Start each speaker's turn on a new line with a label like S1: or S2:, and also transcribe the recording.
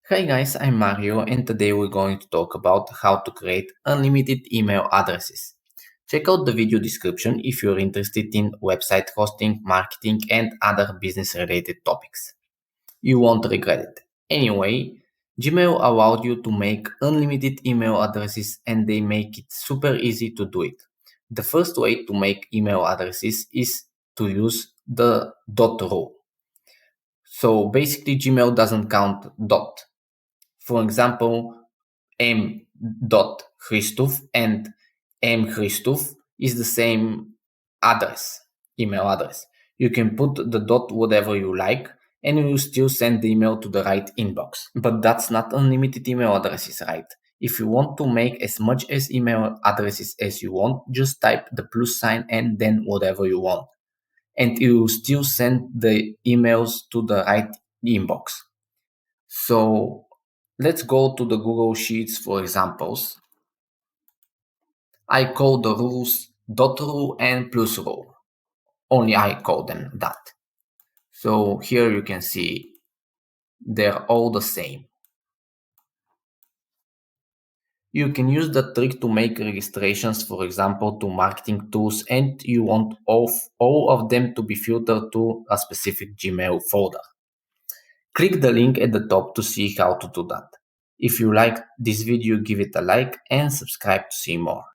S1: Hi guys, I'm Mario and today we're going to talk about how to create unlimited email addresses. Check out the video description if you're interested in website hosting, marketing and other business related topics. You won't regret it. Anyway, Gmail allowed you to make unlimited email addresses and they make it super easy to do it. The first way to make email addresses is to use the dot rule. So basically Gmail doesn't count dot. For example, m.christoph and mchristoph is the same address, email address. You can put the dot whatever you like and you will still send the email to the right inbox. But that's not unlimited email addresses, right? If you want to make as much as email addresses as you want, just type the plus sign and then whatever you want. And you will still send the emails to the right inbox. So let's go to the Google Sheets for examples. I call the rules dot rule and plus rule. Only I call them that. So here you can see they're all the same. You can use the trick to make registrations, for example, to marketing tools, and you want all of them to be filtered to a specific Gmail folder. Click the link at the top to see how to do that. If you liked this video, give it a like and subscribe to see more.